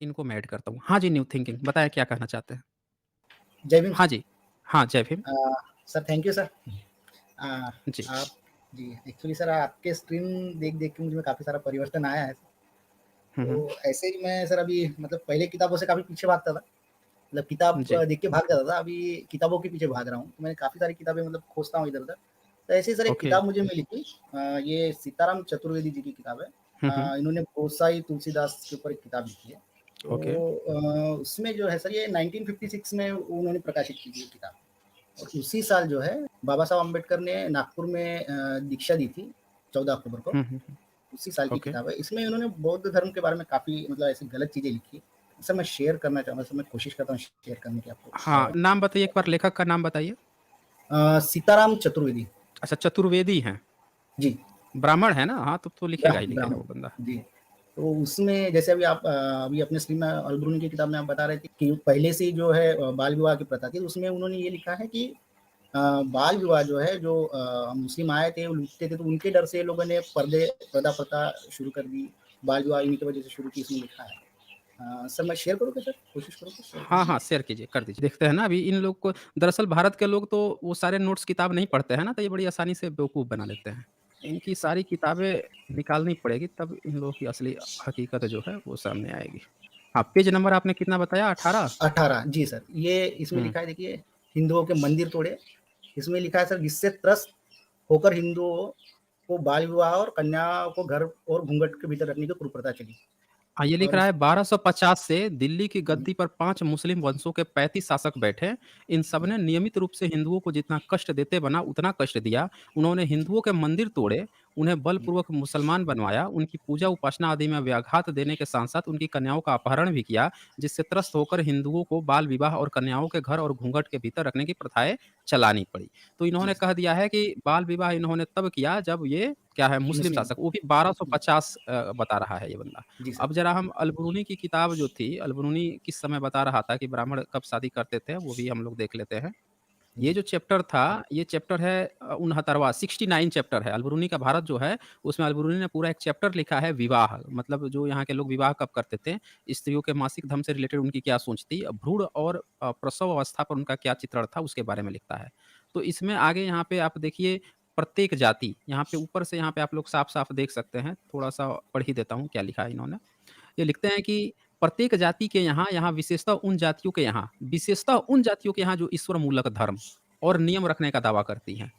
इनको मैं ऐड करता हूँ। हाँ जी, न्यू थिंकिंग बताएँ क्या कहना चाहते हैं? जय भीम हाँ सर। जी। हाँ, Jai Bhim. Sir thank you sir. जी। आप जी, एक्चुअली सर आपके स्ट्रीम देख-देख के मुझे काफ़ी सारा परिवर्तन आया है। हुँ, हुँ। तो ऐसे ही मैं सर अभी मतलब पहले किताबों से काफ़ी पीछे भागता था। मतलब किताब जी, देख के भाग जाता था, अभी किताबों के पीछे भाग रहा हूँ। तो मैंने काफ़ी सारी किताबें मतलब खोजता हूँ इधर-उधर। तो ऐसे ही सर एक ओके। किताब मुझे मिली थी ये सीताराम चतुर्वेदी जी की किताब है। हुँ, हुँ। इन्होंने गोसाई तुलसीदास के ऊपर एक किताब लिखी है। ओके। तो उसमें जो है सर ये 1956 में उन्होंने प्रकाशित की थी ये किताब। और उसी साल जो है बाबा साहब अम्बेडकर ने नागपुर में दीक्षा दी थी 14 अक्टूबर को। हुँ, हुँ, हुँ। उसी साल की ओके। किताब है। इसमें इन्होंने बौद्ध धर्म के बारे में काफ़ी मतलब ऐसी गलत चीज़ें लिखी। सर मैं शेयर करना चाहूँगा सर मैं कोशिश करता हूँ शेयर करने की आपको। हाँ, नाम बताइए एक बार लेखक का नाम बताइए? सीताराम चतुर्वेदी। अच्छा चतुर्वेदी हैं। जी, ब्राह्मण है ना? हाँ, तब तो लिखेगा ही लिखेगा ब्राह्मण। वो बंदा। जी, तो उसमें जैसे अभी आप अभी अपने स्ट्रीम में अल-बरूनी की किताब में आप बता रहे थे कि पहले से ही जो है बाल विवाह की प्रथा थी। उसमें उन्होंने ये लिखा है कि बाल विवाह जो है जो मुस्लिम आए थे वो लूटते थे तो उनके डर से लोगों ने पर्दा प्रथा शुरू कर दी। बाल विवाह इन्हीं की वजह से शुरू की इसमें लिखा है। सर मैं शेयर करूँ क्या सर? कोशिश करूँ क्या शेयर करने हाँ, की? हाँ, शेयर कीजिए, कर दीजिए। देखते हैं ना अभी इन लोग को दरअसल भारत के लोग तो वो सारे नोट्स किताब नहीं पढ़ते हैं ना, तो ये बड़ी आसानी से बेवकूफ़ बना लेते हैं। इनकी सारी किताबें निकालनी पड़ेगी तब इन लोगों की असली हकीकत जो है वो सामने आएगी। हाँ, पेज नंबर आपने कितना बताया 18? 18 जी सर, ये इसमें हुँ। लिखा है देखिए हिंदुओं के मंदिर तोड़े। इसमें लिखा है सर जिससे त्रस्त होकर हिंदुओं को बाल विवाह और कन्याओं को घर और घूंघट के भीतर रखने की कुप्रथा चली। हाँ, ये लिख और रहा इस है 1250 से दिल्ली की हुँ, गद्दी पर 5 मुस्लिम वंशों के 35 शासक बैठे। इन सब ने नियमित रूप से हिंदुओं को जितना कष्ट देते बना उतना कष्ट दिया। उन्होंने हिंदुओं के मंदिर तोड़े, उन्हें जी, बलपूर्वक मुसलमान बनवाया, उनकी पूजा उपासना आदि में व्याघात देने के साथ-साथ उनकी कन्याओं का अपहरण भी किया, जिससे त्रस्त होकर हिंदुओं को बाल विवाह और कन्याओं के घर और घूंघट के भीतर रखने की प्रथाएँ चलानी पड़ी। तो जी इन्होंने सर। कह दिया है कि बाल विवाह इन्होंने तब किया जब ये क्या है मुस्लिम मुस्लिम शासक, वो भी जी, 1250 बता रहा है ये बंदा। जी सर। अब ज़रा हम अलबरूनी की किताब जो थी, अलबरूनी किस समय बता रहा था कि ब्राह्मण कब शादी करते थे, वो भी हम लोग देख लेते हैं। ये जी, जो चैप्टर था, ये चैप्टर है 69वाँ 69 चैप्टर है। अलबरूनी का भारत जो है, उसमें अलबरूनी ने पूरा एक चैप्टर लिखा है विवाह, मतलब जो यहाँ के लोग विवाह कब करते थे, स्त्रियों के मासिक धर्म से रिलेटेड उनकी क्या सोच थी, भ्रूण और प्रसव अवस्था पर उनका क्या चित्रण था, उसके बारे में लिखता है। तो इसमें आगे यहाँ पे आप देखिए प्रत्येक जाति, यहाँ पे ऊपर से यहाँ पे आप लोग साफ-साफ देख सकते हैं, थोड़ा-सा पढ़ ही देता हूँ, क्या लिखा है इन्होंने। ये लिखते हैं कि प्रत्येक जाति के यहाँ विशेषतः उन जातियों के यहाँ जो ईश्वर मूलक धर्म और नियम रखने का दावा करती हैं।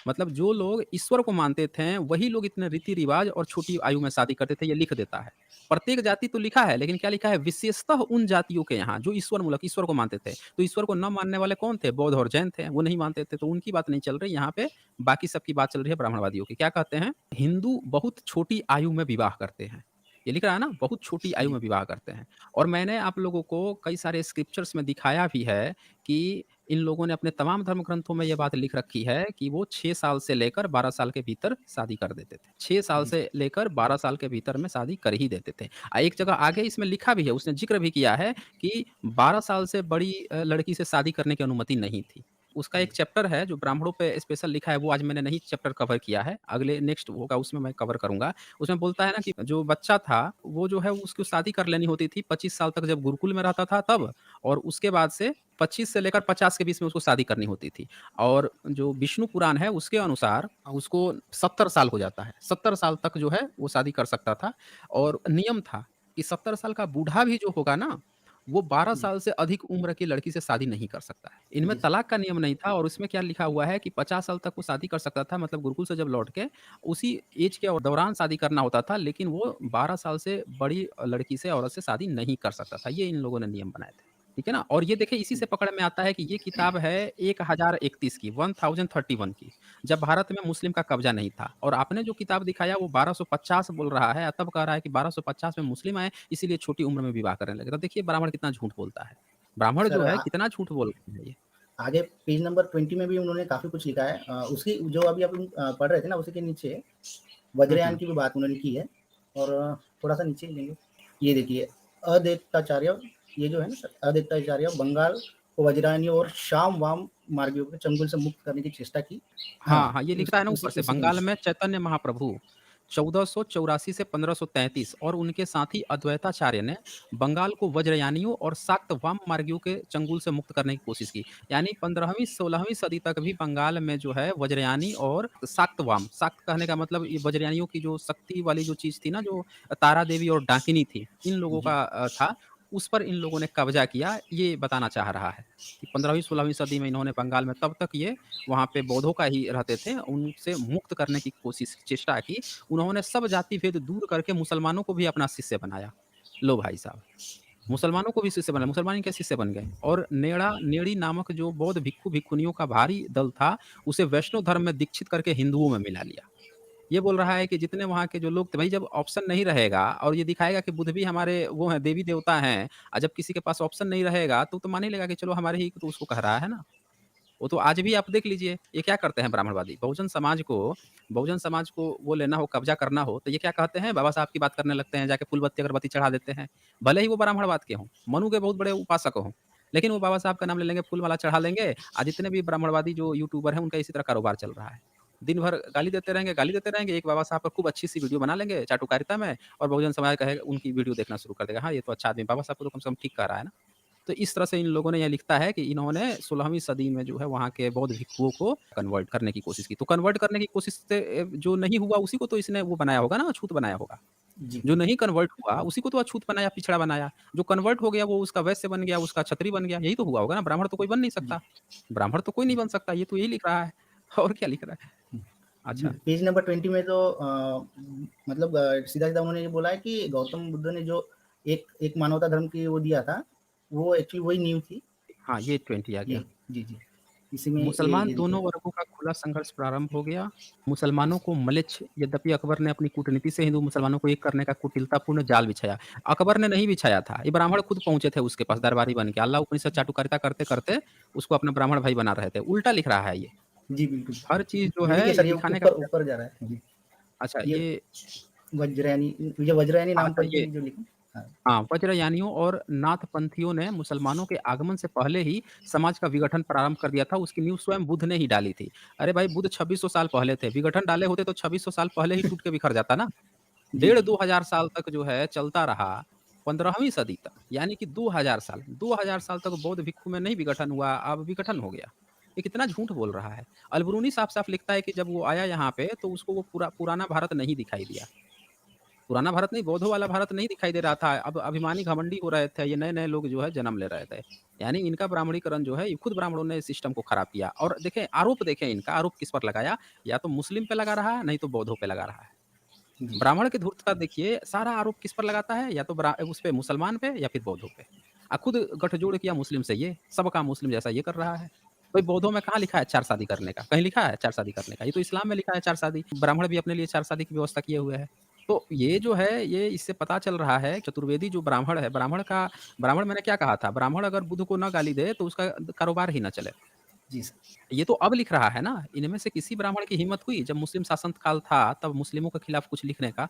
मतलब जो लोग ईश्वर को मानते थे, वही लोग इतने रीति-रिवाज और छोटी आयु में शादी करते थे, ये लिख देता है। प्रत्येक जाति तो लिखा है, लेकिन क्या लिखा है? विशेषतः उन जातियों के यहाँ जो ईश्वर मूलक ईश्वर को मानते थे। तो ईश्वर को न मानने वाले कौन थे? बौद्ध और जैन थे, वो नहीं मानते थे, तो उनकी बात नहीं चल रही यहाँ पे, बाकी सबकी बात चल रही है ब्राह्मणवादियों की। क्या कहते हैं? हिंदू बहुत छोटी आयु में विवाह करते हैं। ये लिख रहा है ना, बहुत छोटी आयु जी, में विवाह करते हैं। और मैंने आप लोगों को कई सारे स्क्रिप्चर्स में दिखाया भी है कि इन लोगों ने अपने तमाम धर्म ग्रंथों में ये बात लिख रखी है कि वो 6 साल से लेकर 12 साल के भीतर शादी कर देते थे। 6 साल जी से सर। लेकर 12 साल के भीतर में शादी कर ही देते थे। एक जगह आगे इसमें लिखा भी है, उसने ज़िक्र भी किया है कि 12 साल से बड़ी लड़की से शादी करने की अनुमति नहीं थी। उसका एक जी, चैप्टर है जो ब्राह्मणों पे स्पेशल लिखा है, वो आज मैंने नहीं चैप्टर कवर किया है। अगले नेक्स्ट होगा उसमें मैं कवर करूँगा। उसमें बोलता है ना कि जो बच्चा था, वो जो है उसको शादी कर लेनी होती थी 25 साल तक जब गुरुकुल में रहता था तब और उसके बाद से 25 से लेकर 50 के बीच में उसको शादी करनी होती थी। और जो विष्णु पुराण है उसके अनुसार उसको 70 साल हो जाता है। 70 साल तक जो है वो शादी कर सकता था और नियम था कि 70 साल का बूढ़ा भी जो होगा ना, वो 12 जी, साल से अधिक उम्र की लड़की से शादी नहीं कर सकता है। इनमें जी सर। तलाक का नियम नहीं था और उसमें क्या लिखा हुआ है कि 50 साल तक वो शादी कर सकता था मतलब गुरुकुल से जब लौट के उसी ऐज के दौरान शादी करना होता था, लेकिन वो 12 साल से बड़ी लड़की से, औरत से शादी नहीं कर सकता था। ये इन लोगों ने नियम बनाए थे। ठीक है ना? और ये देखिए इसी से पकड़ में आता है कि ये किताब है 1031 की, 1031 की, जब भारत में मुस्लिम का कब्ज़ा नहीं था। और आपने जो किताब दिखाया वो 1250 बोल रहा है, तब कह रहा है कि 1250 में मुस्लिम आए, इसीलिए छोटी उम्र में विवाह करने लगे। तो देखिए ब्राह्मण कितना झूठ बोलता है। ब्राह्मण सर जो है कितना झूठ बोल रहे हैं ये। आगे पेज नंबर 20 में भी उन्होंने काफ़ी कुछ लिखा है। उसकी जो अभी आप पढ़ रहे थे ना उसी के नीचे हुँ, वज्रयान हुँ। की भी बात उन्होंने की है और थोड़ा-सा नीचे लेंगे। ये देखिए अद्वैताचार्य ये जो है ना सर अद्वैताचार्य बंगाल को वज्रायनी और शाम-वाम मार्गियों के चंगुल से मुक्त करने की चेष्टा की। हाँ, हाँ, हाँ, ये लिख रहा है ना ऊपर से उसी के बंगाल नीचे। में चैतन्य महाप्रभु, 1484 से 1533 और उनके साथी अद्वैताचार्य ने बंगाल को वज्रयानियों और शाक्त वाम मार्गियों के चंगुल से मुक्त करने की कोशिश की। यानी 15वीं 16वीं सदी तक भी बंगाल में जो है वज्रयानी और शाक्त वाम, शाक्त कहने का मतलब ये वज्रयानियों की जो शक्ति वाली जो चीज़ थी ना, जो तारा देवी और डाकिनी थी, इन लोगों जी, का था, उस पर इन लोगों ने कब्ज़ा किया, ये बताना चाह रहा है कि 15वीं 16वीं सदी में इन्होंने बंगाल में तब तक ये वहाँ पे बौद्धों का ही रहते थे, उनसे मुक्त करने की कोशिश चेष्टा की। उन्होंने सब जाति भेद दूर करके मुसलमानों को भी अपना शिष्य बनाया। लो भाई साहब, मुसलमानों को भी शिष्य बनाया, मुसलमान इनके शिष्य बन गए और नेड़ी नामक जो बौद्ध भिक्षु-भिक्षुणियों का भारी दल था, उसे वैष्णव धर्म में दीक्षित करके हिंदुओं में मिला लिया। ये बोल रहा है कि जितने वहाँ के जो लोग थे, भई जब ऑप्शन नहीं रहेगा और ये दिखाएगा कि बुद्ध भी हमारे वो हैं, देवी-देवता हैं, जब किसी के पास ऑप्शन नहीं रहेगा, तो मान ही लेगा कि चलो हमारे ही तो उसको कह रहा है ना। वो तो आज भी आप देख लीजिए, ये क्या करते हैं ब्राह्मणवादी, बहुजन समाज को वो लेना हो, कब्ज़ा करना हो, तो ये क्या कहते हैं, बाबा साहब की बात करने लगते हैं, जाके फूल बत्ती अगरबत्ती चढ़ा देते हैं। भले ही वो ब्राह्मणवाद के हों, मनु के बहुत बड़े उपासक हों, लेकिन वो बाबा साहब का नाम ले लेंगे, फूल माला चढ़ा लेंगे। जितने भी ब्राह्मणवादी जो यूट्यूबर हैं, उनका इसी तरह कारोबार चल रहा है। दिन भर गाली देते रहेंगे, एक बाबा साहब पर खूब अच्छी-सी वीडियो बना लेंगे चाटुकारिता में और बहुजन समाज कहेगा उनकी वीडियो देखना शुरू कर देगा। हाँ, ये तो अच्छा आदमी, बाबा साहब को तो कम से कम ठीक कह रहा है ना। तो इस तरह से इन लोगों ने ये लिखता है कि इन्होंने 16वीं सदी में जो है वहाँ के बौद्ध भिक्षुओं को कन्वर्ट करने की कोशिश की। तो कन्वर्ट करने की कोशिश से जो नहीं हुआ उसी को तो इसने वो बनाया होगा ना, अछूत बनाया होगा। जी, जो नहीं कन्वर्ट हुआ उसी को तो अछूत बनाया, पिछड़ा बनाया। जो कन्वर्ट हो गया वो उसका वैश्य बन गया, उसका क्षत्रिय बन गया, यही तो हुआ होगा ना, ब्राह्मण तो कोई बन नहीं जी। सकता। ब्राह्मण तो कोई नहीं बन सकता, ये तो यही लिख रहा है। और क्या लिख रहा है? जी, अच्छा। पेज नंबर 20 में तो मतलब सीधा-सीधा उन्होंने ये बोला है कि गौतम बुद्ध ने जो एक एक मानवता धर्म की वो दिया था, वो एक्चुअली वही नींव थी। हाँ, ये 20 आ जी, गया। जी, जी। इसी में मुसलमान ये दोनों दिखाया। वर्गों का खुला संघर्ष प्रारंभ हो गया। मुसलमानों को मलेच्छ यद्यपि अकबर ने अपनी कूटनीति से हिंदू मुसलमानों को एक करने का कुटिलतापूर्ण जाल बिछाया। अकबर ने नहीं बिछाया था, ये ब्राह्मण खुद पहुँचे थे उसके पास दरबारी बन के। अल्लाह उपनिषद चाटुकारिता करते-करते उसको अपना ब्राह्मण भाई बना रहे थे। उल्टा लिख रहा है ये। जी, बिल्कुल। हर चीज़ जो ये है देखिए ये सर, ये दिखाने का ऊपर प्रयास। ऊपर जा रहा है। जी, अच्छा ये ये वज्रयानी नाम अच्छा पर ये भी जो लिखा। हाँ, हाँ, वज्रयानियों और नाथपंथियों ने मुसलमानों के आगमन से पहले ही समाज का विघटन प्रारंभ कर दिया था। उसकी नींव स्वयं बुद्ध ने ही डाली थी। अरे भाई बुद्ध 2600 साल पहले थे। विघटन डाले होते तो 2600 साल पहले ही टूट के बिखर जाता ना। जी, डेढ़ जी। 2000 साल तक जो है चलता रहा, 15वीं सदी तक, यानी कि 2000 साल, 2000 साल तक बौद्ध भिक्षु में नहीं विघटन हुआ, अब विघटन हो गया। ये कितना झूठ बोल रहा है। अलबरूनी साफ-साफ लिखता है कि जब वो आया यहाँ पे तो उसको वो पुराना भारत नहीं दिखाई दिया। पुराना भारत नहीं, बौद्धों वाला भारत नहीं दिखाई दे रहा था। अब अभिमानी घमंडी हो रहे थे, ये नए-नए लोग जो है जन्म ले रहे थे। यानी इनका ब्राह्मणीकरण जो है, ये खुद ब्राह्मणों ने इस सिस्टम को खराब किया और देखें आरोप देखें इनका, आरोप किस पर लगाया, या तो मुस्लिम पे लगा रहा है, नहीं तो बौद्धों पे लगा रहा है। जी, ब्राह्मण की धूर्तता देखिए, सारा आरोप किस पर लगाता है, या तो उस पे मुसलमान पे या फिर बौद्धों पे। खुद गठजोड़ किया मुस्लिम से ये, सब काम मुस्लिम जैसा ये कर रहा है। भाई बौद्धों में कहाँ लिखा है 4 शादी करने का? कहीं लिखा है 4 शादी करने का? ये तो इस्लाम में लिखा है 4 शादी। ब्राह्मण भी अपने लिए 4 शादी की व्यवस्था किए हुए हैं। तो ये जो है, ये इससे पता चल रहा है चतुर्वेदी जो ब्राह्मण है, ब्राह्मण मैंने क्या कहा था? ब्राह्मण अगर बुद्ध को ना गाली दे तो उसका कारोबार ही ना चले। जी सर। ये तो अब लिख रहा है ना, इनमें से किसी ब्राह्मण की हिम्मत हुई जब मुस्लिम शासन काल था तब मुस्लिमों के खिलाफ कुछ लिखने का?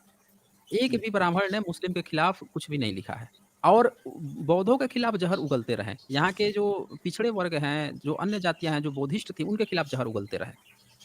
एक जी, भी ब्राह्मण ने मुस्लिम के खिलाफ कुछ भी नहीं लिखा है। और बौद्धों के खिलाफ ज़हर उगलते रहे। यहाँ के जो पिछड़े वर्ग हैं, जो अन्य जातियाँ हैं, जो बौद्धिस्ट थी, उनके खिलाफ ज़हर उगलते रहे।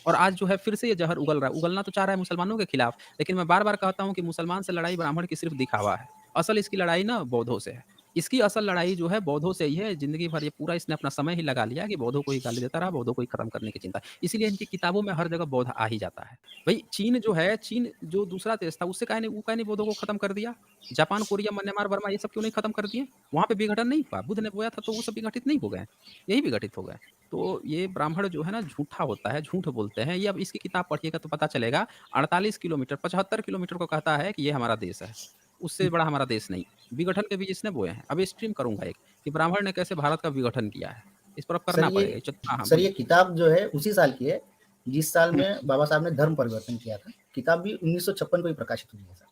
और आज जो है फिर से ये ज़हर उगल रहा है। उगलना तो चाह रहा है मुसलमानों के खिलाफ, लेकिन मैं बार-बार कहता हूँ कि मुसलमान से लड़ाई ब्राह्मण की सिर्फ़ दिखावा है। असल इसकी लड़ाई ना बौद्धों से है। इसकी असल लड़ाई जो है बौद्धों से ही है। ज़िंदगी भर ये पूरा इसने अपना समय ही लगा लिया कि बौद्धों को ही गाली देता रहा, बौद्धों को ही खत्म करने की चिंता। इसीलिए इनकी किताबों में हर जगह बौद्ध आ ही जाता है। भई चीन जो है, चीन जो दूसरा देश था, उससे काहे नहीं बौद्धों को खत्म कर दिया? जापान, कोरिया, म्यांमार, बर्मा ये सब क्यों नहीं खत्म कर दिए? वहाँ पे विघटन नहीं हुआ। बुद्ध ने बोया था तो वो सब विघटित नहीं हो गए। यही विघटित हो गए। तो ये ब्राह्मण जो है ना झूठा होता है, झूठ बोलते हैं। ये अब इसकी किताब पढ़िएगा तो पता चलेगा। 48 किलोमीटर, 75 किलोमीटर को कहता है कि ये हमारा देश है। उससे बड़ा हमारा देश नहीं। विघटन के बीज इसने बोए हैं। अब स्ट्रीम करूँगा एक कि ब्राह्मण ने कैसे भारत का विघटन किया है। इस पर अब सर करना ये पड़ेगा। हाँ, हाँ, सर ये बोलिए। किताब जो है उसी साल की है, जिस साल हुँ। में बाबा साहब ने धर्म परिवर्तन किया था। किताब भी 1956 को ही प्रकाशित हुई है सर।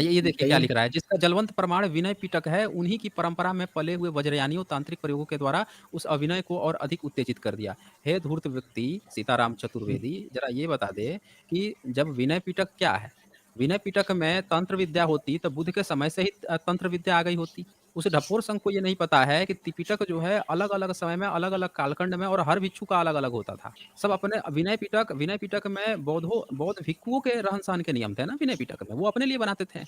ये देखिए क्या कई। लिख रहा है, जिसका जलवंत प्रमाण विनय पिटक है, उन्हीं की परंपरा में पले हुए वज्रयानियों तांत्रिक प्रयोगों के द्वारा उस अभिनय को और अधिक उत्तेजित कर दिया। हे धूर्त व्यक्ति, सीताराम चतुर्वेदी, जरा ये बता दे कि जब विनय पिटक क्या है? विनय पिटक में तंत्र विद्या होती तो बुद्ध के समय से ही तंत्र विद्या आ गई होती। उस ढपोर संघ को ये नहीं पता है कि त्रिपिटक जो है अलग-अलग समय में, अलग-अलग कालखंड में और हर भिक्षु का अलग-अलग होता था। सब अपने विनय पिटक में बौद्ध भिक्षुओं के रहन-सहन के नियम थे ना विनय पिटक में, वो अपने लिए बनाते थे।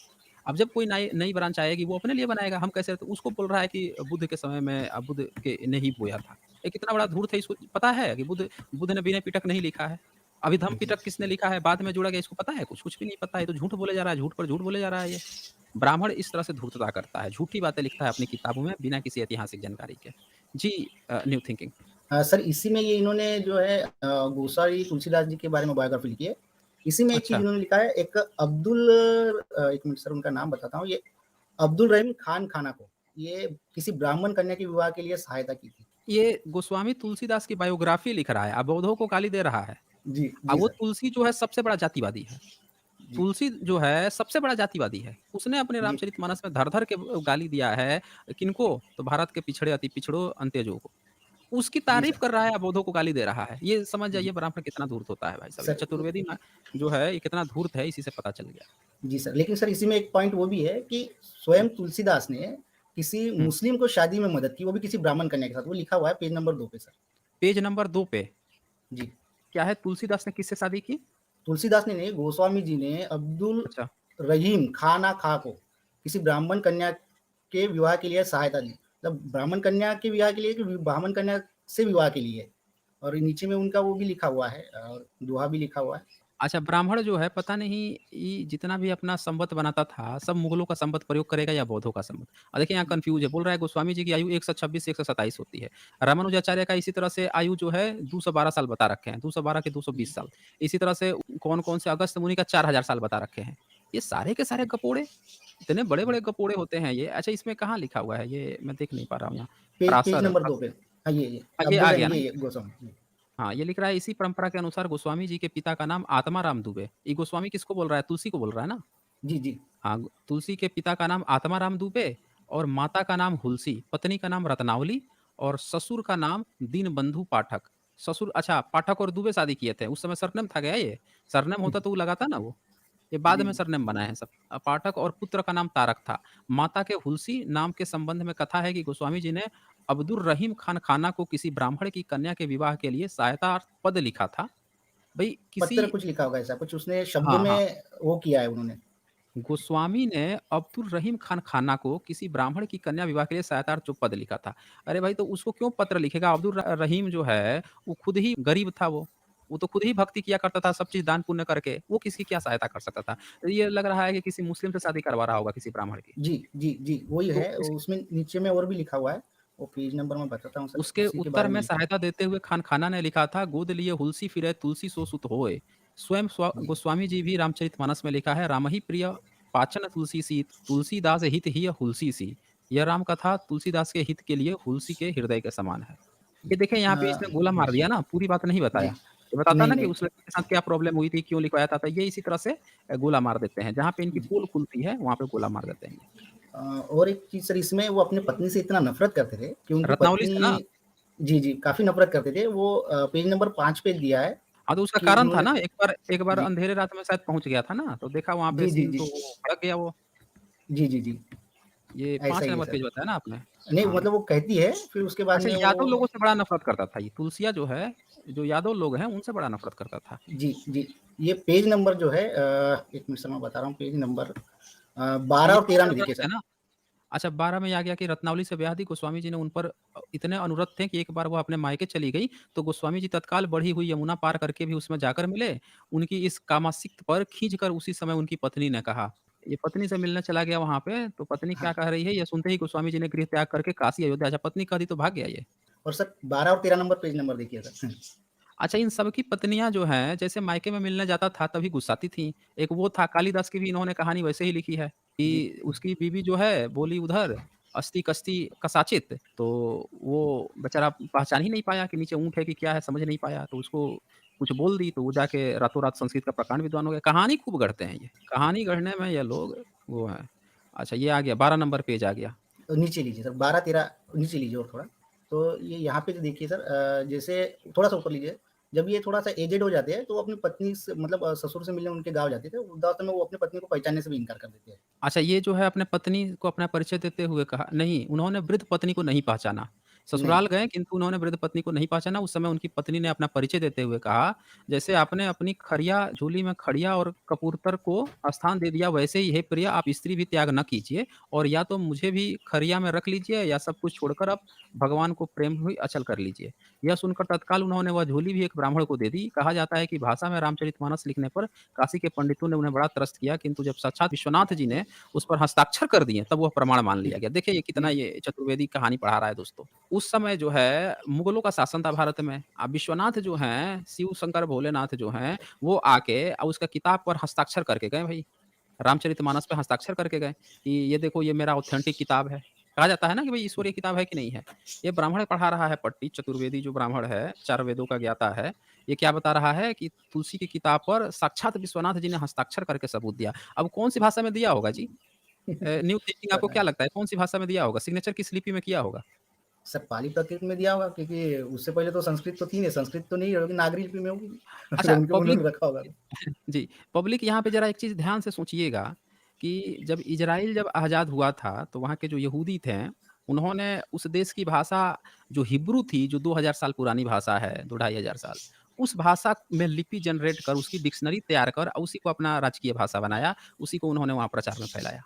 अब जब कोई नई नई ब्रांच आएगी वो अपने लिए बनाएगा, हम कैसे तो उसको बोल रहा है कि बुद्ध के समय में बुद्ध के ने ही बोया था। ये कितना बड़ा धूर्त है इसको पता है कि बुद्ध ने विनय पिटक नहीं लिखा है। अभिधम्म जी। पिटक किसने लिखा है? बाद में जोड़ा गया इसको पता है कुछ? कुछ भी नहीं पता है, ये तो झूठ बोले जा रहा है, झूठ पर झूठ बोले जा रहा है ये। ब्राह्मण इस तरह से धूर्तता करता है, झूठी बातें लिखता है अपनी किताबों में बिना किसी ऐतिहासिक जानकारी के। जी न्यू थिंकिंग। सर इसी में ये इन्होंने जो है गोसाई तुलसीदास जी के बारे में बायोग्राफी लिखी है। इसी में एक चीज़ अच्छा, इन्होंने लिखा है, एक एक मिनट सर उनका नाम बताता हूँ, ये अब्दुल रहीम खान खाना को, ये किसी ब्राह्मण कन्या के विवाह के लिए सहायता की थी। ये गोस्वामी तुलसीदास की बायोग्राफी लिख रहा है, अब बौद्धों को गाली दे रहा है। जी, अब जी वो सर। तुलसी जो है सबसे बड़ा जातिवादी है। जी, तुलसी जो है सबसे बड़ा जातिवादी है। उसने अपने जी, रामचरितमानस में धर-धर के गाली दिया है किनको? तो भारत के पिछड़े अति पिछड़ों अंत्यजों को। उसकी जी तारीफ़ सर। कर रहा है, बौद्धों को गाली दे रहा है। ये समझ जी, जाइए ब्राह्मण कितना धूर्त होता है भाई साहब। ये सर चतुर्वेदी ना जो है ये कितना धूर्त है इसी से पता चल गया। जी सर, लेकिन सर इसी में एक पॉइंट वो भी है कि स्वयं हुँ, तुलसीदास ने किसी हुँ। मुस्लिम को शादी में मदद की, वो भी किसी ब्राह्मण कन्या के साथ, वो लिखा हुआ है पेज नंबर 2 पे सर। पेज नंबर 2 पे जी, क्या है तुलसीदास ने किससे शादी की? तुलसीदास ने नहीं, गोस्वामी जी ने अब्दुल अच्छा, रहीम खाना खां को किसी ब्राह्मण कन्या के विवाह के लिए सहायता दी। मतलब ब्राह्मण कन्या के विवाह के लिए कि ब्राह्मण कन्या से विवाह के लिए, और नीचे में उनका वो भी लिखा हुआ है और दोहा भी लिखा हुआ है। अच्छा ब्राह्मण जो है पता नहीं ये जितना भी अपना संवत बनाता था, सब मुगलों का संवत प्रयोग करेगा या बौद्धों का संवत? देखिए यहाँ कन्फ्यूज़ है, बोल रहा है गोस्वामी जी की आयु 126 से 127 होती है। रामानुजाचार्य का इसी तरह से आयु जो है 212 साल बता रखे हैं, 212 के 220 साल। इसी तरह से कौन-कौन से अगस्त्य मुनि का 4000 साल बता रखे हैं। ये सारे के सारे गपोड़े, इतने बड़े-बड़े गपोड़े होते हैं ये। अच्छा इसमें कहाँ लिखा हुआ है? ये मैं देख नहीं पा रहा हूँ यहाँ। पेज पराशर नंबर 2 पे। हाँ, ये ये अब्दुल आ रहीम गया ना? ये गोस्वामी। जी, हाँ, ये लिख रहा है इसी परंपरा के अनुसार गोस्वामी जी के पिता का नाम आत्माराम दुबे। ये गोस्वामी किसको बोल रहा है? तुलसी को बोल रहा है ना? जी, जी, हाँ, तुलसी के पिता का नाम आत्माराम दुबे और माता का नाम हुलसी, पत्नी का नाम रत्नावली और ससुर का नाम दीनबंधु पाठक। ससुर अच्छा पाठक और दुबे शादी किए थे। उस समय सरनेम था क्या ये? सरनेम होता तो वो लगाता ना वो। ये बाद जी, में सरनेम बनाए हैं सब। पाठक और पुत्र का नाम तारक था। माता के हुलसी नाम के संबंध में कथा है कि गोस्वामी जी ने अब्दुल रहीम खान खाना को किसी ब्राह्मण की कन्या के विवाह के लिए सहायता पद लिखा था। भई किसी पत्र कुछ लिखा होगा ऐसा, कुछ उसने शब्द हाँ, हाँ। में वो किया है उन्होंने। गोस्वामी ने अब्दुल रहीम खान खाना को किसी ब्राह्मण की कन्या विवाह के लिए सहायतार्थ पद लिखा था। अरे भाई तो उसको क्यों पत्र लिखेगा? अब्दुल रहीम जो है वो खुद ही गरीब था वो। वो तो खुद ही भक्ति किया करता था सब चीज़ दान पुण्य करके। वो किसकी क्या सहायता कर सकता था? ये लग रहा है कि किसी मुस्लिम से शादी करवा रहा होगा किसी ब्राह्मण की। जी, जी, जी, वही तो है, इस उसमें नीचे में और भी लिखा हुआ है, वो पेज नंबर मैं बताता हूँ सर, उसके उसी के उत्तर बारे में में लिखा है। सहायता देते हुए खान खाना ने लिखा था गोद लिए हुलसी फिरे तुलसी सो सुत होय। स्वयं जी, गोस्वामी जी भी रामचरितमानस में लिखा है राम ही प्रिय पाचन तुलसी सी तुलसीदास हित ही हुलसी सी। यह राम कथा तुलसीदास के हित के लिए हुलसी के हृदय के समान है। ये देखें यहाँ पे इसने गोला मार दिया ना, पूरी बात नहीं बताया। जी, ये बताता नहीं, ना कि नहीं। उस लड़की के साथ क्या प्रॉब्लम हुई थी, क्यों लिखवाया था, तो ये इसी तरह से गोला मार देते हैं। जहाँ पे इनकी जी। पोल खुलती है, वहाँ पे गोला मार देते हैं ये। और एक चीज़ सर इसमें वो अपनी पत्नी से इतना नफ़रत करते थे कि उनकी रत्नावली से ना? पत्नी जी, जी, काफ़ी नफ़रत करते थे। वो पेज नंबर 5 पे दिया है हाँ, तो उसका कि कारण था उन्होंने ना, एक बार जी, अंधेरे रात में शायद पहुँच गया था ना, तो देखा वहाँ पे जी, जी, सीन जी। तो वो भड़क गया वो। जी, जी, जी। ये ऐसा 5 ही है नंबर सर। पेज बताया ना आपने? नहीं हाँ। मतलब वो कहती है, फिर उसके बाद अच्छा में यादव वो लोगों से बड़ा नफ़रत करता था ये, तुलसिया जो है, जो यादव लोग हैं, उनसे बड़ा नफ़रत करता था। जी, जी। ये पेज नंबर जो है 1 मिनट सर मैं बता रहा हूँ पेज नंबर 12 ये और 13 पाँच में देखिए अनुरक्त सर। है ना? अच्छा 12 में आ गया कि रत्नावली से ब्याह दी, गोस्वामी जी ने उन पर इतने अनुरक्त थे कि एक बार वो अपने मायके चली गई, तो गोस्वामी जी तत्काल बढ़ी हुई यमुना पार करके भी उसमें जाकर मिले। उनकी इस कामासक्त पर खींचकर उसी समय उनकी पत्नी ने कहा। ये पत्नी से मिलने चला गया वहाँ पे, तो पत्नी क्या हाँ, कह रही है, ये सुनते ही गोस्वामी जी ने गृह त्याग करके काशी अयोध्या अच्छा पत्नी कह दी तो भाग गया ये। और सर 12 और 13 नंबर पेज नंबर देखिए सर। अच्छा इन सब की पत्नियाँ जो हैं, जैसे मायके में मिलने जाता था तभी गुस्साती थीं। एक वो था कालिदास की भी इन्होंने कहानी वैसे ही लिखी है जी, कि उसकी बीवी जो है बोली उधर अस्ति कस्ति कसाचित, तो वो बेचारा पहचान ही नहीं पाया कि नीचे ऊँट है कि क्या है समझ नहीं पाया, तो उसको कुछ बोल दी तो वो जाके रातों-रात संस्कृत का प्रकांड विद्वान हो गया। कहानी खूब गढ़ते हैं ये, कहानी गढ़ने में ये लोग वो हैं। अच्छा ये आ गया 12 नंबर पेज आ गया। तो नीचे लीजिए सर 12-13 नीचे लीजिए और थोड़ा। तो ये यहाँ पे जो देखिए सर जैसे थोड़ा-सा ऊपर लीजिए। जब ये थोड़ा-सा एजेड हो जाते हैं, तो वो अपनी पत्नी से मतलब ससुर से मिलने उनके गाँव जाते थे। वृद्धावस्था में वो अपनी पत्नी को पहचानने से भी इनकार कर देते हैं। अच्छा, ये जो है अपने पत्नी को अपना परिचय देते हुए कहा नहीं, उन्होंने वृद्ध पत्नी को नहीं पहचाना। नहीं, ससुराल गए किंतु उन्होंने वृद्ध पत्नी को नहीं पहचाना, उस समय उनकी पत्नी ने अपना परिचय देते हुए कहा, जैसे आपने अपनी खरिया झोली में खड़िया और कबूतर को स्थान दे दिया, वैसे ही हे प्रिय आप स्त्री भी त्याग न कीजिए और या तो मुझे भी खरिया में रख लीजिए या सब कुछ छोड़कर आप भगवान को प्रेम ही अचल कर लीजिए। यह सुनकर तत्काल उन्होंने वह झोली भी एक ब्राह्मण को दे दी। कहा जाता है कि भाषा में रामचरितमानस लिखने पर काशी के पंडितों ने उन्हें बड़ा त्रस्त किया, किंतु जब साक्षात विश्वनाथ जी ने उस पर हस्ताक्षर कर दिए, तब वह प्रमाण मान लिया गया। देखिए ये कितना जी, ये चतुर्वेदी कहानी पढ़ा रहा है दोस्तों। उस समय जो है मुगलों का शासन था भारत में। अब विश्वनाथ जो हैं, शिव शंकर भोलेनाथ जो हैं, वो आके उसका किताब पर हस्ताक्षर करके गए भई। रामचरितमानस पे हस्ताक्षर करके गए कि ये देखो ये मेरा ऑथेंटिक किताब है। कहा जाता है ना कि भई ईश्वरीय किताब है कि नहीं है। ये ब्राह्मण पढ़ा रहा है पट्टी, चतुर्वेदी जो ब्राह्मण है, 4 वेदों का ज्ञाता है। ये क्या बता रहा है कि तुलसी की किताब पर साक्षात विश्वनाथ जी ने हस्ताक्षर करके सबूत दिया। अब कौन-सी भाषा में दिया होगा जी? न्यू थिंकिंग आपको पता क्या नहीं। लगता है कौन-सी भाषा में दिया होगा? सिग्नेचर किस लिपि में किया होगा? सर पाली प्राकृत में दिया होगा क्योंकि उससे पहले तो संस्कृत तो थी नहीं, संस्कृत तो नहीं होगी, नागरी लिपि में होगी। अगर अच्छा उनके पब्लिक उन्होंने रखा होगा तो। जी, पब्लिक यहाँ पे ज़रा एक चीज़ ध्यान से सोचिएगा कि जब इज़राइल जब आज़ाद हुआ था, तो वहाँ के जो यहूदी थे, उन्होंने उस देश की भाषा जो हिब्रू थी, जो 2000 साल पुरानी भाषा है, 2 ढाई हज़ार साल, उस भाषा में लिपि जनरेट कर, उसकी डिक्शनरी तैयार कर और उसी को अपना राजकीय भाषा बनाया, उसी को उन्होंने वहाँ प्रचार में फैलाया।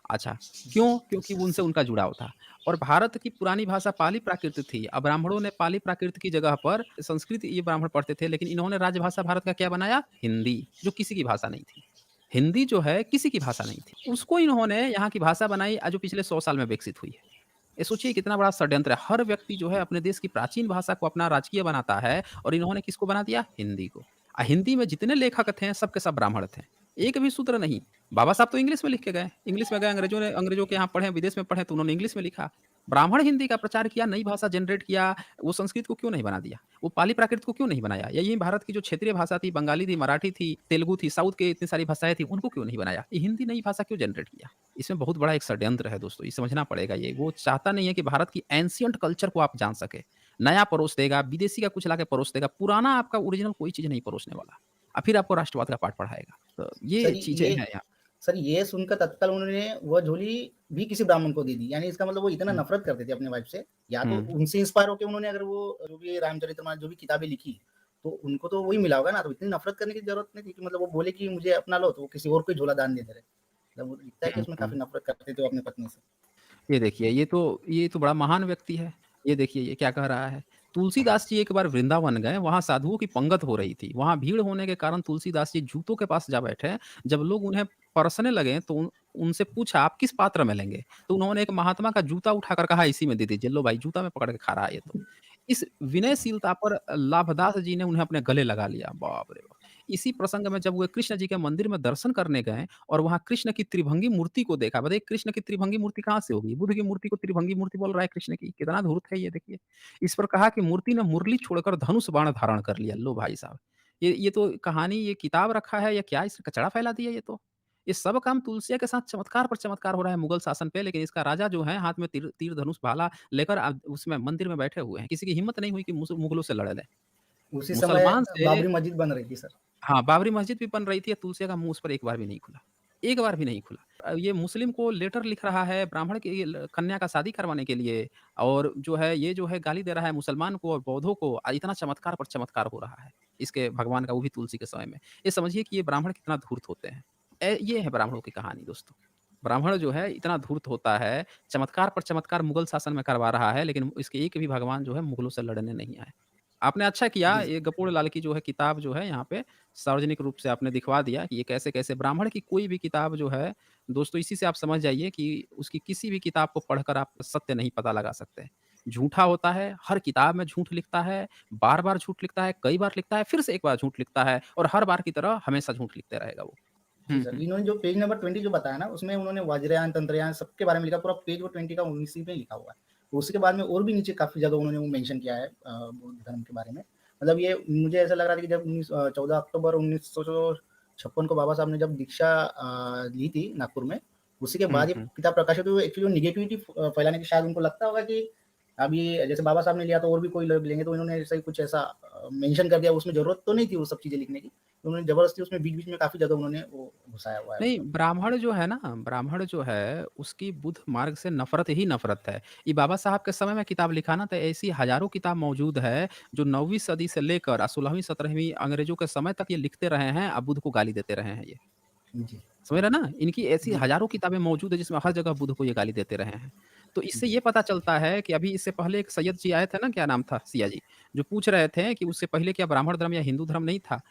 अच्छा, क्यों? क्योंकि उनसे उनका जुड़ाव था और भारत की पुरानी भाषा पाली प्राकृत थी। अब ब्राह्मणों ने पाली प्राकृत की जगह पर संस्कृत ये ब्राह्मण पढ़ते थे, लेकिन इन्होंने राजभाषा भारत का क्या बनाया? हिंदी, जो किसी की भाषा नहीं थी। हिंदी जो है किसी की भाषा नहीं थी। उसको इन्होंने यहाँ की भाषा बनाई जो पिछले 100 साल में विकसित हुई है। ये सोचिए कितना बड़ा षड्यंत्र है। हर व्यक्ति जो है अपने देश की प्राचीन भाषा को अपना राजकीय बनाता है और इन्होंने किसको बना दिया? हिंदी को। हिंदी में जितने लेखक थे, सब के सब ब्राह्मण थे। एक भी शूद्र नहीं। बाबा साहब तो इंग्लिश में लिख के गए। इंग्लिश में गए अंग्रेजों के यहाँ पढ़े, विदेश में पढ़े तो उन्होंने इंग्लिश में लिखा। ब्राह्मण हिंदी का प्रचार किया, नई भाषा जनरेट किया, वो संस्कृत को क्यों नहीं बना दिया? वो पाली प्राकृत को क्यों नहीं बनाया? या यही भारत की जो क्षेत्रीय भाषा थी, बंगाली थी, मराठी थी, तेलुगु थी, साउथ के इतनी सारी भाषाएँ थी, उनको क्यों नहीं बनाया? ये हिंदी नई भाषा क्यों जनरेट किया? इसमें बहुत बड़ा एक षड्यंत्र है दोस्तों, ये समझना पड़ेगा ये। वो चाहता नहीं है कि भारत की एंशिएंट कल्चर को आप जान सकें। नया परोस देगा, विदेशी का कुछ लाके परोस देगा, पुराना आपका ओरिजिनल कोई चीज़ नहीं परोसने वाला। फिर आपको राष्ट्रवाद का पाठ पढ़ाएगा। तो ये सर चीज़ें ये हैं यहाँ। सर ये सुनकर तत्काल उन्होंने वह झोली भी किसी ब्राह्मण को दे दी। यानी इसका मतलब वो इतना हुँ, नफ़रत करते थे अपने वाइफ़ से, या तो हुँ। उनसे इंस्पायर होके उन्होंने अगर वो जो भी रामचरितमानस जो भी किताबें लिखी, तो उनको तो वही मिला होगा ना, तो इतनी नफ़रत करने की ज़रूरत नहीं थी कि मतलब वो बोले कि मुझे अपना लो, तो वो किसी और को ही झोला दान दे दे रहे। मतलब वो दिखता है कि हुँ, उसमें हुँ। काफ़ी नफ़रत करते थे वो अपनी पत्नी से। ये देखिए, ये तो बड़ा महान व्यक्ति है। ये देखिए ये क्या कह रहा है। तुलसीदास जी एक बार वृंदावन गए, वहाँ साधुओं की पंगत हो रही थी। वहाँ भीड़ होने के कारण तुलसीदास जी जूतों के पास जा बैठे। जब लोग उन्हें परसने लगे तो उनसे पूछा आप किस पात्र में लेंगे? तो उन्होंने एक महात्मा का जूता उठाकर कहा इसी में दे दीजिए। लो भाई जूता में पकड़ के खा रहा है ये तो। इस विनयशीलता पर लाभदास जी ने उन्हें अपने गले लगा लिया। बाप रे बाप! इसी प्रसंग में जब वे कृष्ण जी के मंदिर में दर्शन करने गए और वहाँ कृष्ण की त्रिभंगी मूर्ति को देखा। बताइए कृष्ण की त्रिभंगी मूर्ति कहाँ से होगी? बुद्ध की मूर्ति को त्रिभंगी मूर्ति बोल रहा है कृष्ण की। कितना धूर्त है ये देखिए। इस पर कहा कि मूर्ति ने मुरली छोड़कर धनुष बाण धारण कर लिया। लो भाई साहब! ये तो कहानी ये किताब रखा है या क्या इसने कचरा फैला दिया ये तो। ये सब काम तुलसिया के साथ चमत्कार पर चमत्कार हो रहा है मुगल शासन पे, लेकिन इसका राजा जो है हाथ में तीर तीर धनुष भाला लेकर उसमें मंदिर में बैठे हुए हैं। किसी की हिम्मत नहीं हुई कि मुगलों से लड़ ले। उसी समय मुसलमान से बाबरी मस्जिद बन रही थी सर। हाँ, बाबरी मस्जिद भी बन रही थी, तुलसिया का मुँह उस पर एक बार भी नहीं खुला। एक बार भी नहीं खुला। ये मुस्लिम को लेटर लिख रहा है ब्राह्मण की कन्या का शादी करवाने के लिए और जो है ये जो है गाली दे रहा है मुसलमान को और बौद्धों को इतना चमत्कार पर चमत्कार हो रहा है, इसके भगवान का वो भी तुलसी के समय में। ये समझिए कि ये ब्राह्मण कितना धूर्त होते हैं। ये है ब्राह्मणों की कहानी दोस्तों। ब्राह्मण जो है इतना धूर्त होता है, चमत्कार पर चमत्कार मुगल शासन में करवा रहा है, लेकिन इसके एक भी भगवान जो है मुगलों से लड़ने नहीं आए। आपने अच्छा किया, जी, ये गपूड़ लाल की जो है किताब जो है यहाँ पे सार्वजनिक रूप से आपने दिखवा दिया कि ये कैसे-कैसे ब्राह्मण की कोई भी किताब जो है, दोस्तों इसी से आप समझ जाइए कि उसकी किसी भी किताब को पढ़कर आप सत्य नहीं पता लगा सकते। झूठा होता है, हर किताब में झूठ लिखता है, बार-बार झूठ लिखता है, कई बार लिखता है, फिर से एक बार झूठ लिखता है और हर बार की तरह हमेशा झूठ लिखते रहेगा वो। जी हुँ, सर। हुँ। इन्होंने जो पेज नंबर 20 जो बताया ना, उसमें उन्होंने वज्रयान, तंत्रयान सबके बारे में लिखा, पूरा पेज वो 20 का 19 में लिखा हुआ है। उसके बाद में और भी नीचे काफ़ी जगह उन्होंने वो मेंशन किया है बौद्ध धर्म के बारे में। मतलब ये मुझे ऐसा लग रहा था कि जब 14 अक्टूबर 1956 को बाबा साहब ने जब दीक्षा ली थी नागपुर में, उसी के हुँ, बाद ये हुँ। किताब प्रकाशित हुई। एक्चुअली वो नेगेटिविटी फैलाने की शायद उनको लगता होगा कि अब ये जैसे बाबा साहब ने लिया तो और भी कोई लोग लेंगे तो इन्होंने ऐसा ही कुछ ऐसा मेंशन कर दिया, उसमें ज़रूरत तो नहीं थी वो सब चीज़ें लिखने की। तो उन्होंने ज़बरदस्ती उसमें बीच-बीच में काफ़ी जगह उन्होंने वो घुसाया हुआ है नहीं, उसमें। ब्राह्मण जो है ना, ब्राह्मण जो है, उसकी बुद्ध मार्ग से नफ़रत ही नफ़रत है। ये बाबा साहब के समय में किताब लिखा ना, तो ऐसी हज़ारों किताब मौजूद है, जो 9वीं सदी से लेकर 16वीं, 17वीं अंग्रेज़ों के समय तक ये लिखते रहे हैं, अब बुद्ध को गाली देते रहे हैं ये। जी, समझ रहे हैं ना? इनकी ऐसी जी, हज़ारों किताबें मौजूद है, जिसमें हर जगह बुद्ध को ये गाली देते रहे हैं। तो इससे जी, ये पता चलता है कि अभी इससे पहले एक सैयद जी आए थे ना, क्या नाम था? सिया जी, जो पूछ रहे थे कि उससे पहले क्या ब्राह्मण धर्म या हिंदू धर्म नहीं था?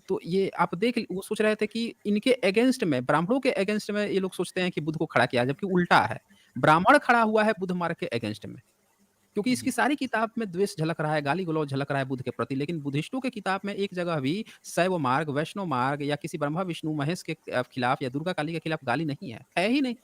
तो ये आप देख वो सोच रहे थे कि इनके अगेंस्ट में, ब्राह्मणों के अगेंस्ट में ये लोग सोचते हैं कि बुद्ध को खड़ा किया, जबकि उल्टा है। ब्राह्मण खड़ा हुआ है बुद्ध मार्ग के अगेंस्ट में। क्योंकि इसकी जी, सारी किताब में द्वेष झलक रहा है, गाली-गलौज झलक रहा है बुद्ध के प्रति, लेकिन बुद्धिस्टों के किताब में एक जगह भी शैव मार्ग, वैष्णव मार्ग या किसी ब्रह्मा, विष्णु, महेश के खिलाफ या दुर्गा काली के खिलाफ गाली नहीं है। है ही नहीं।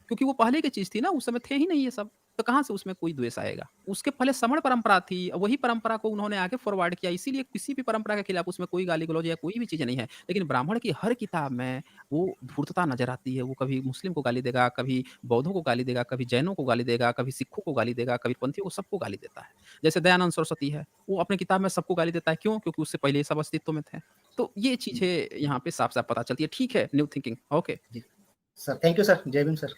क्योंकि वो पहले की चीज़ थी ना, उस समय थे ही नहीं ये सब, तो कहाँ से उसमें कोई द्वेष आएगा? उसके पहले श्रमण परंपरा थी, वही परंपरा को उन्होंने आगे फॉरवर्ड किया, इसीलिए किसी भी परंपरा के खिलाफ उसमें कोई गाली-गलौज या कोई भी चीज़ें नहीं है। लेकिन ब्राह्मण की हर किताब में वो धूर्तता नज़र आती है, वो कभी मुस्लिम को गाली देगा, कभी बौद्धों को गाली देगा, कभी जैनों को गाली देगा, कभी सिखों को गाली देगा, कभी पंथियों को, सबको गाली देता है। जैसे दयानंद सरस्वती है, वो अपनी किताब में सबको गाली देता है, क्यों? क्योंकि उससे पहले ये सब अस्तित्व में थे। तो ये जी, चीज़ें यहाँ पे साफ-साफ पता चलती है। ठीक है, न्यू थिंकिंग, ओके। जी। सर थैंक यू सर, जय भीम सर।